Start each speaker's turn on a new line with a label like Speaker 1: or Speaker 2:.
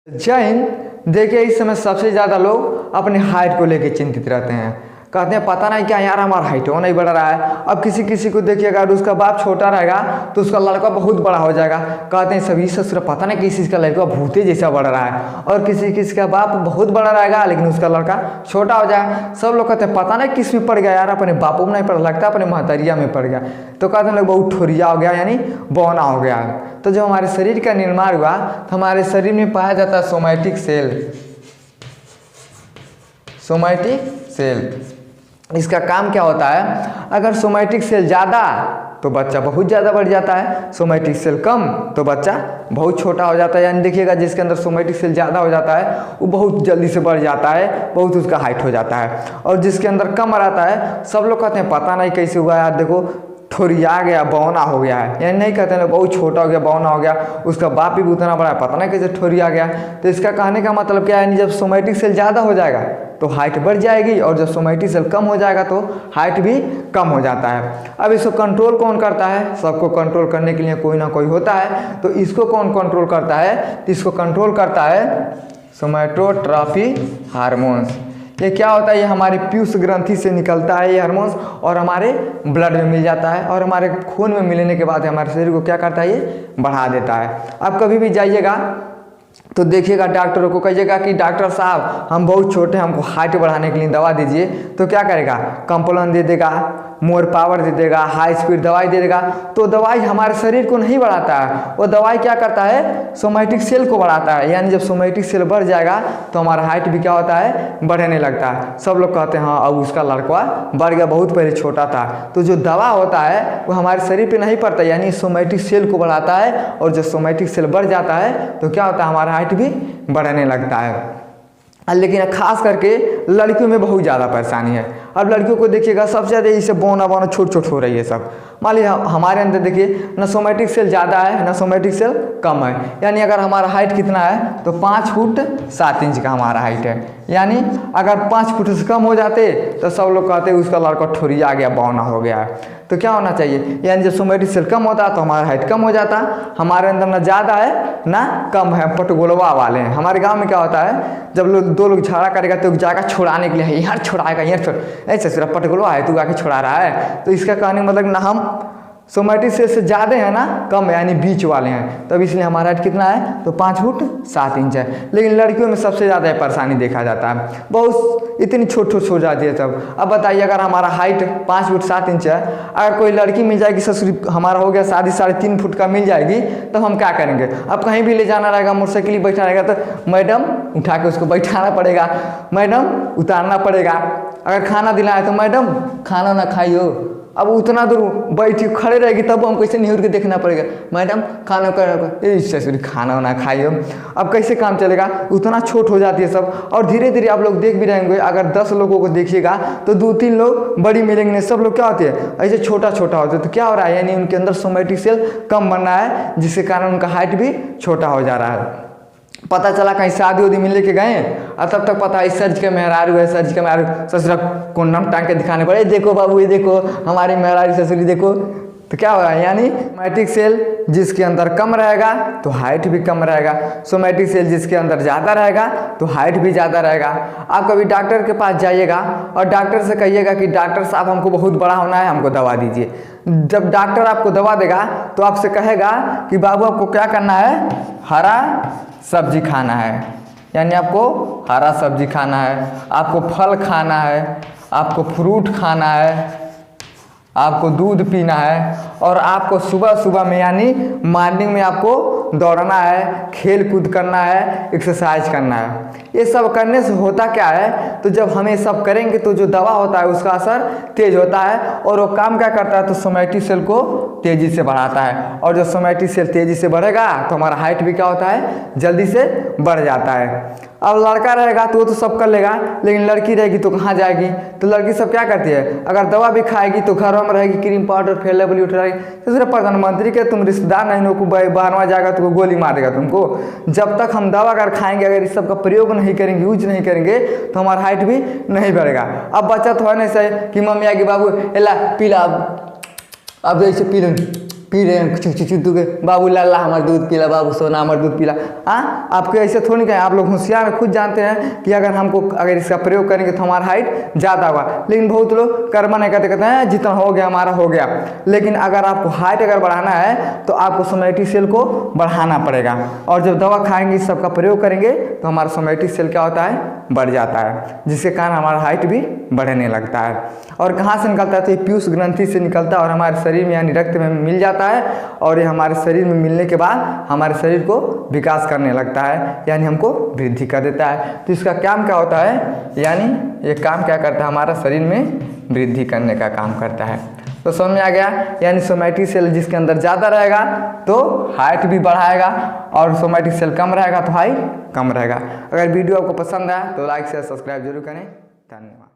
Speaker 1: जय हिंद। देखिए, इस समय सबसे ज़्यादा लोग अपनी हाइट को लेकर चिंतित रहते हैं। कहते हैं पता नहीं क्या यार, हमारा हाइट हो नहीं बढ़ रहा है। अब किसी किसी को देखिएगा, अगर उसका बाप छोटा रहेगा तो उसका लड़का बहुत बड़ा हो जाएगा। कहते हैं सभी ससुर पता नहीं किसी का लड़का भूते जैसा बढ़ रहा है। और किसी किसी का बाप बहुत बड़ा रहेगा लेकिन उसका लड़का छोटा हो जाएगा। सब लोग कहते हैं पता नहीं किस में पड़ गया यार, अपने बापू में नहीं पड़, लगता अपने महतरिया में पड़ गया। तो कहते हैं लोग बहुत ठोरिया हो गया, यानी बौना हो गया। तो जब हमारे शरीर का निर्माण हुआ तो हमारे शरीर में पाया जाता है सोमैटिक सेल। सोमैटिक सेल, इसका काम क्या होता है? अगर सोमैटिक सेल ज़्यादा तो बच्चा बहुत ज़्यादा बढ़ जाता है, सोमैटिक सेल कम तो बच्चा बहुत छोटा हो जाता है। यानी देखिएगा, जिसके अंदर सोमैटिक सेल ज़्यादा हो जाता है वो बहुत जल्दी से बढ़ जाता है, बहुत उसका हाइट हो जाता है। और जिसके अंदर कम रहता है, सब लोग कहते हैं पता नहीं कैसे हुआ यार, देखो ठोरिया गया, बौना हो गया है। यानी नहीं कहते हैं बहुत छोटा हो गया, बौना हो गया, उसका बाप भी उतना बड़ा है, पता नहीं कैसे ठोरिया गया। तो इसका कहने का मतलब क्या है? जब सोमैटिक सेल ज़्यादा हो जाएगा तो हाइट बढ़ जाएगी, और जब सोमैटिक सेल कम हो जाएगा तो हाइट भी कम हो जाता है। अब इसको कंट्रोल कौन करता है? सबको कंट्रोल करने के लिए कोई ना कोई होता है। तो इसको कौन कंट्रोल करता है? तो इसको कंट्रोल करता है सोमैटोट्रॉफी हार्मोन्स। ये क्या होता है? ये हमारे पीयूष ग्रंथि से निकलता है ये हार्मोन्स, और हमारे ब्लड में मिल जाता है, और हमारे खून में मिलने के बाद हमारे शरीर को क्या करता है? ये बढ़ा देता है। आप कभी भी जाइएगा तो देखिएगा, डॉक्टरों को कहिएगा कि डॉक्टर साहब हम बहुत छोटे हैं, हमको हाइट बढ़ाने के लिए दवा दीजिए। तो क्या करेगा? कम्प्लान दे देगा, मोर पावर दे देगा, हाई स्पीड दवाई दे देगा। तो दवाई हमारे शरीर को नहीं बढ़ाता है, वो दवाई क्या करता है? सोमैटिक सेल को बढ़ाता है। यानी जब सोमैटिक सेल बढ़ जाएगा तो हमारा हाइट भी क्या होता है? बढ़ने लगता है। सब लोग कहते हैं हाँ अब उसका लड़का बढ़ गया, बहुत पहले छोटा था। तो जो दवा होता है वो हमारे शरीर पर नहीं पड़ता, यानी सोमैटिक सेल को बढ़ाता है। और जब सोमैटिक सेल बढ़ जाता है तो क्या होता है? हमारा हाइट भी बढ़ने लगता है। लेकिन खास करके लड़कियों में बहुत ज़्यादा परेशानी है। अब लड़कियों को देखिएगा, सबसे ज़्यादा इसे बौना बौना छोट छोट हो रही है सब। मान लीजिए हमारे अंदर देखिए, ना सोमैटिक सेल ज़्यादा है ना सोमैटिक सेल कम है। यानी अगर हमारा हाइट कितना है तो 5 फुट 7 इंच का हमारा हाइट है। यानी अगर 5 फुट से कम हो जाते तो सब लोग कहते उसका लड़का ठोरिया गया, बौना हो गया है। तो क्या होना चाहिए? यानी जब सोमैटिक सेल कम होता तो हमारा हाइट कम हो जाता। हमारे अंदर ना ज़्यादा है ना कम है, पटगोलवा वाले हैं। हमारे गांव में क्या होता है, जब दो लोग झगड़ा करेगा तो जाएगा छुड़ाने के लिए, यहाँ छुड़ाएगा, यहाँ छोड़, ऐसे सिर्फ पटगोलवा है, तू आके छुड़ा रहा है। तो इसका कहने मतलब ना हम सोमैटिक सेल से ज़्यादा है ना कम है, यानी बीच वाले हैं। तब इसलिए हमारा हाइट कितना है? तो 5 फुट 7 इंच है। लेकिन लड़कियों में सबसे ज़्यादा परेशानी देखा जाता है, बहुत इतनी छोट छोट हो जाती है सब। अब बताइए, अगर हमारा हाइट 5 फुट 7 इंच है, अगर कोई लड़की मिल जाएगी, ससुर हमारा हो गया शादी 3.5 फुट का मिल जाएगी, तो हम क्या करेंगे? अब कहीं भी ले जाना रहेगा, मोटरसाइकिल बैठा रहेगा तो मैडम उठा के उसको बैठाना पड़ेगा, मैडम उतारना पड़ेगा। अगर खाना दिलाए तो मैडम खाना ना खाइयो। अब उतना दूर बैठी खड़े रहेगी तब हमको कैसे निहुर के देखना पड़ेगा, मैडम खाना खाना ना खाइए। अब कैसे काम चलेगा? उतना छोट हो जाती है सब। और धीरे धीरे आप लोग देख भी रहेंगे, अगर 10 लोगों को देखिएगा तो 2-3 लोग बड़ी मिलेंगे, सब लोग क्या होते हैं? ऐसे छोटा छोटा होता है। तो क्या हो रहा है? यानी उनके अंदर सोमैटिक सेल कम बन रहा है, जिसके कारण उनका हाइट भी छोटा हो जा रहा है। पता चला कहीं शादी उदी मिलने के गए और तब तक पता है सर्ज के मेहरारू है, सर्ज के मेहरारू ससुरा कोंडम टांग के दिखाने पड़े, देखो बाबू ये देखो हमारी मेहरारू ससुरी देखो। तो क्या होगा? यानी सोमैटिक सेल जिसके अंदर कम रहेगा तो हाइट भी कम रहेगा, सोमैटिक सेल जिसके अंदर ज़्यादा रहेगा तो हाइट भी ज़्यादा रहेगा। आप कभी डॉक्टर के पास जाइएगा और डॉक्टर से कहिएगा कि डॉक्टर साहब हमको बहुत बड़ा होना है, हमको दवा दीजिए। जब डॉक्टर आपको दवा देगा तो आपसे कहेगा कि बाबू आपको क्या करना है? हरा सब्जी खाना है। यानी आपको हरा सब्जी खाना है, आपको फल खाना है, आपको फ्रूट खाना है, आपको दूध पीना है, और आपको सुबह सुबह में यानी मॉर्निंग में आपको दौड़ना है, खेल कूद करना है, एक्सरसाइज करना है। ये सब करने से होता क्या है? तो जब हम ये सब करेंगे तो जो दवा होता है उसका असर तेज होता है, और वो काम क्या करता है? तो सोमैटिक सेल को तेज़ी से बढ़ाता है। और जब सोमैटिक सेल तेज़ी से बढ़ेगा तो हमारा हाइट भी क्या होता है? जल्दी से बढ़ जाता है। अब लड़का रहेगा तो वो तो सब कर लेगा, लेकिन लड़की रहेगी तो कहाँ जाएगी? तो लड़की सब क्या करती है? अगर दवा भी खाएगी तो घर में रहेगी, क्रीम पाउडर फेल लेवल उठ रहेगी। तो सिर्फ प्रधानमंत्री के तुम रिश्तेदार नहीं हो, बाहरवा जाएगा तो गोली मार देगा तुमको। जब तक हम दवा अगर खाएंगे, अगर इस सब का प्रयोग नहीं करेंगे, यूज नहीं करेंगे, तो हमारा हाइट भी नहीं बढ़ेगा। अब बच्चा तो है नहीं सही कि मम्मी आएगी, बाबू एला पीला, अब ऐसे पी लो, पी रहे हैं चिट्टू के, बाबू लाला हमारा दूध पीला, बाबू सोना हमारा दूध पीला। हाँ, आपको ऐसे थोड़ी कहें, आप लोग होशियार खुद जानते हैं कि अगर इसका प्रयोग करेंगे तो हमारा हाइट ज़्यादा होगा, लेकिन बहुत लोग कर्मा नहीं कहते हैं जितना हो गया हमारा हो गया। लेकिन अगर आपको हाइट अगर बढ़ाना है तो आपको सोमैटिक सेल को बढ़ाना पड़ेगा, और जब दवा खाएंगे इस सब का प्रयोग करेंगे तो हमारा सोमैटिक सेल क्या होता है, बढ़ जाता है, जिसके कारण हमारा हाइट भी बढ़ने लगता है। और कहाँ से निकलता है, तो ये पीयूष ग्रंथि से निकलता है और हमारे शरीर में यानी रक्त में मिल जाता है, और ये हमारे शरीर में मिलने के बाद हमारे शरीर को विकास करने लगता है, यानी हमको वृद्धि कर देता है। तो इसका काम क्या होता है, यानी ये काम क्या करता है, हमारा शरीर में वृद्धि करने का काम करता है। तो समझ में आ गया, यानी सोमैटिक सेल जिसके अंदर ज़्यादा रहेगा तो हाइट भी बढ़ाएगा, और सोमैटिक सेल कम रहेगा तो हाइट कम रहेगा। अगर वीडियो आपको पसंद आया तो लाइक शेयर सब्सक्राइब जरूर करें। धन्यवाद।